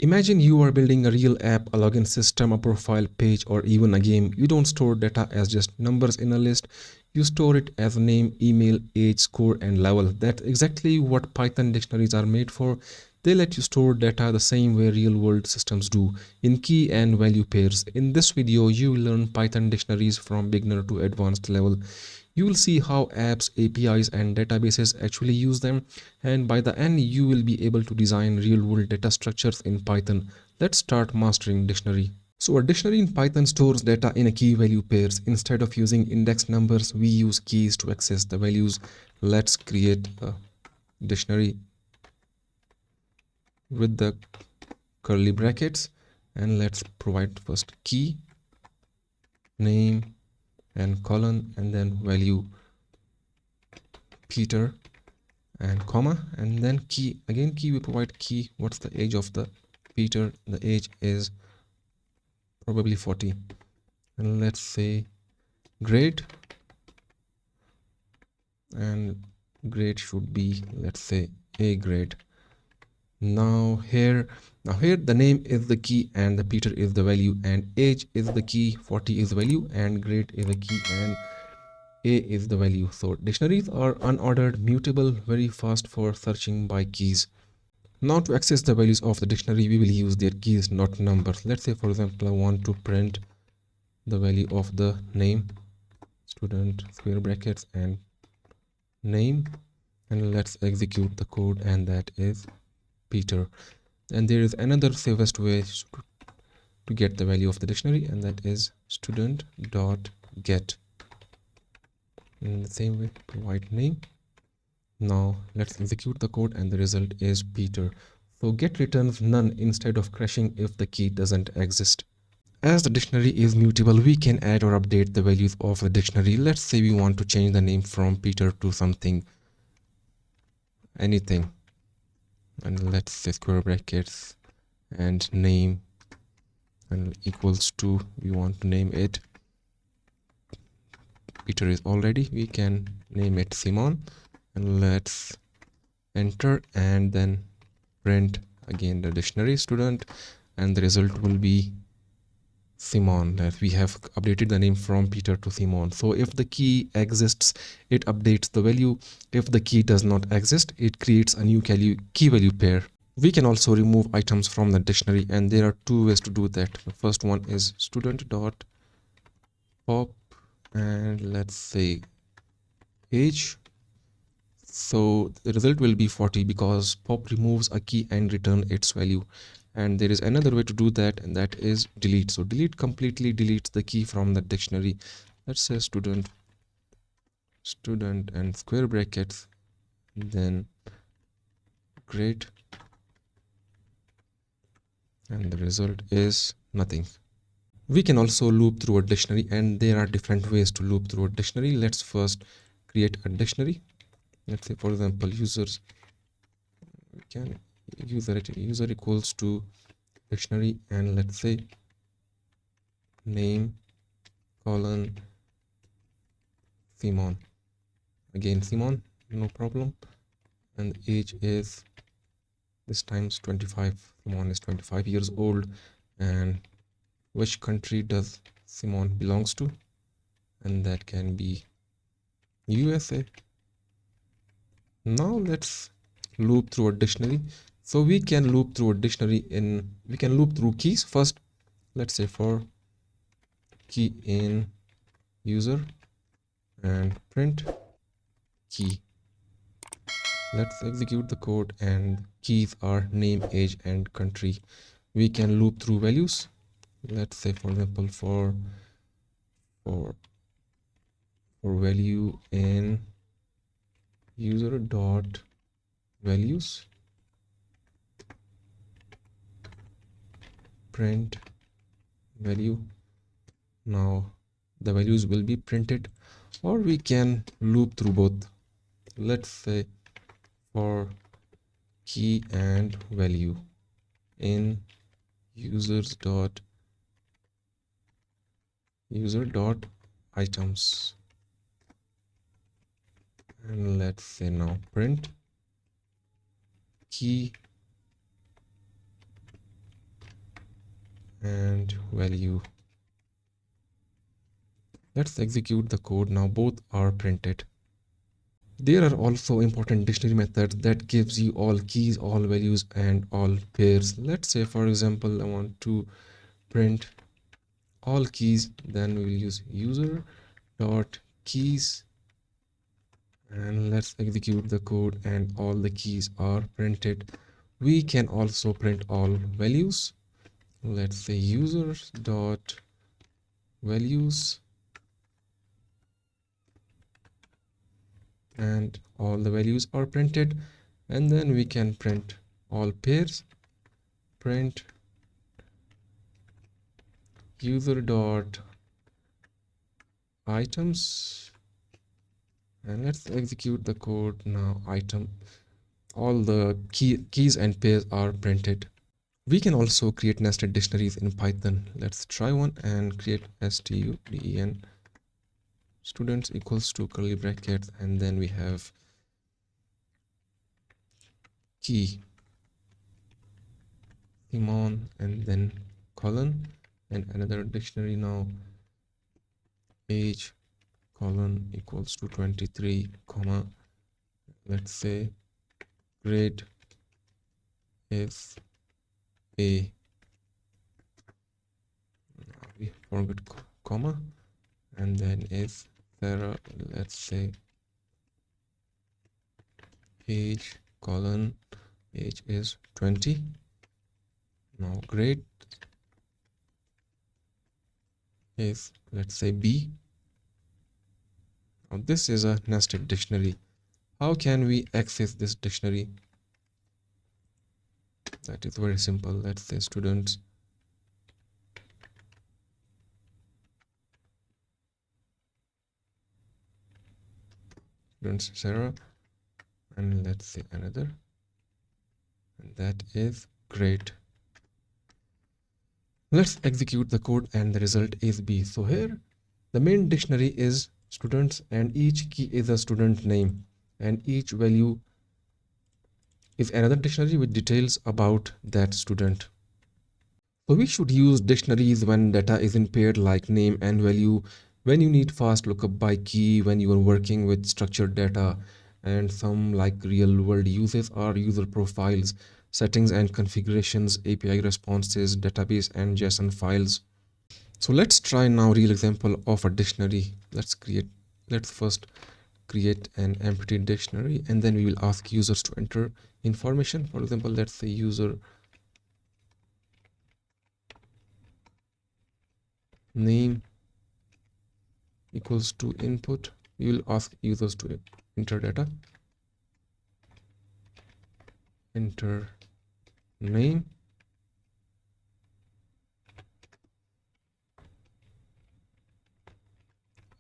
Imagine you are building a real app, a login system, a profile page, or even a game. You don't store data as just numbers in a list. You store it as name, email, age, score, and level. That's exactly what Python dictionaries are made for. They let you store data the same way real world systems do, in key and value pairs. In this video, you will learn Python dictionaries from beginner to advanced level. You will see how apps, APIs, and databases actually use them, and by the end, you will be able to design real-world data structures in Python. Let's start mastering dictionary. So a dictionary in Python stores data in a key value pairs. Instead of using index numbers, we use keys to access the values. Let's create a dictionary with the curly brackets, and let's provide first key, name, and colon, and then value Peter, and comma, and then key. Again key, we provide key. What's the age of the Peter? The age is probably 40, and let's say grade, and grade should be, let's say, A grade. Now here the name is the key and the Peter is the value, and age is the key, 40 is the value, and grade is the key, and A is the value. So dictionaries are unordered, mutable, very fast for searching by keys. Now to access the values of the dictionary, we will use their keys, not numbers. Let's say, for example, I want to print the value of the name, student, square brackets, and name, and let's execute the code, and that is Peter. And there is another safest way to get the value of the dictionary, and that is student dot get. In the same way, provide name. Now let's execute the code, and the result is Peter. So get returns none instead of crashing if the key doesn't exist. As the dictionary is mutable, we can add or update the values of the dictionary. Let's say we want to change the name from Peter to something, anything, and let's say square brackets and name, and equals to, we want to name it, Peter is already, we can name it Simon, and let's enter, and then print again the dictionary student, and the result will be Simon, that we have updated the name from Peter to Simon. So if the key exists, it updates the value. If the key does not exist, it creates a new key value pair. We can also remove items from the dictionary, and there are two ways to do that. The first one is student dot pop, and let's say age. So the result will be 40 because pop removes a key and return its value. And there is another way to do that, and that is delete. So delete completely deletes the key from the dictionary. Let's say student and square brackets, then grade, and the result is nothing. We can also loop through a dictionary, and there are different ways to loop through a dictionary. Let's first create a dictionary. Let's say, for example, users. We can user equals to dictionary, and let's say name colon Simon. Again Simon, no problem, and age is this times 25. Simon is 25 years old, and which country does Simon belongs to, and that can be USA. Now let's loop through a dictionary. So we can loop through a dictionary we can loop through keys. First, let's say for key in user, and print key. Let's execute the code, and keys are name, age, and country. We can loop through values. Let's say, for example, for value in user dot values, print value. Now the values will be printed, or we can loop through both. Let's say for key and value in user dot items, and let's say now print key and value. Let's execute the code now. Both are printed. There are also important dictionary methods that gives you all keys, all values, and all pairs. Let's say, for example, I want to print all keys, then we will use user dot keys, and let's execute the code, and all the keys are printed. We can also print all values. Let's say user dot values, and all the values are printed. And then we can print all pairs. Print user dot items, and let's execute the code now. Item, all the keys and pairs are printed. We can also create nested dictionaries in Python. Let's try one and create student students equals to curly brackets, and then we have key Simon, and then colon, and another dictionary now, age colon equals to 23 comma, let's say grade is a, we forget comma, and then if Sarah, let's say age colon, age is 20. Now grade is, let's say B. Now this is a nested dictionary. How can we access this dictionary? That is very simple. Let's say students Sarah, and let's say another, and that is great. Let's execute the code, and the result is B. So here the main dictionary is students, and each key is a student name, and each value is another dictionary with details about that student. So we should use dictionaries when data is in paired like name and value, when you need fast lookup by key, when you are working with structured data, and some like real world uses are user profiles, settings and configurations, API responses, database and JSON files. So let's try now real example of a dictionary. Let's first create an empty dictionary, and then we will ask users to enter information. For example, let's say user name equals to input. We will ask users to enter data, enter name,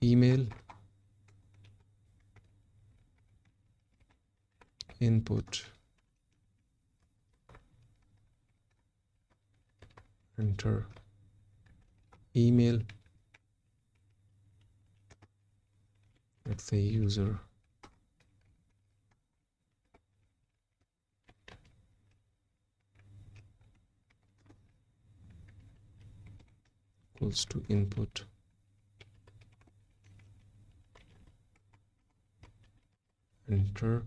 email, input, enter email, let's say user equals to input, enter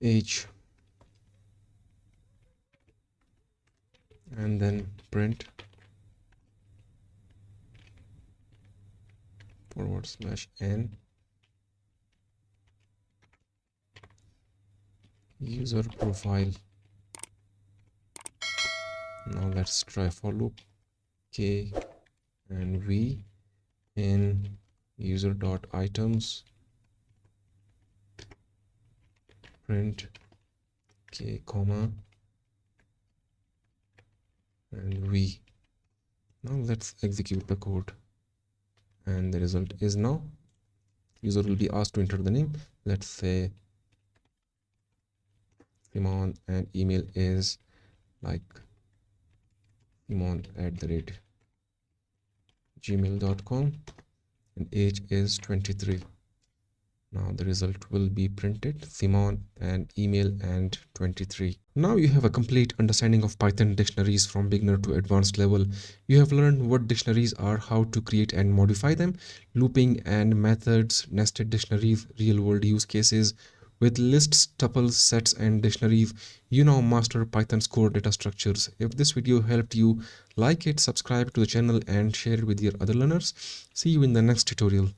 age, and then print /n user profile. Now let's try for loop. K and V in user dot items, print K comma and V. Now let's execute the code, and the result is now user will be asked to enter the name. Let's say Simon, and email is like simon@gmail.com, and age is 23. Now the result will be printed, Simon and email and 23. Now you have a complete understanding of Python dictionaries from beginner to advanced level. You have learned what dictionaries are, how to create and modify them, looping and methods, nested dictionaries, real world use cases. With lists, tuples, sets, and dictionaries, you now master Python's core data structures. If this video helped you, like it, subscribe to the channel, and share it with your other learners. See you in the next tutorial.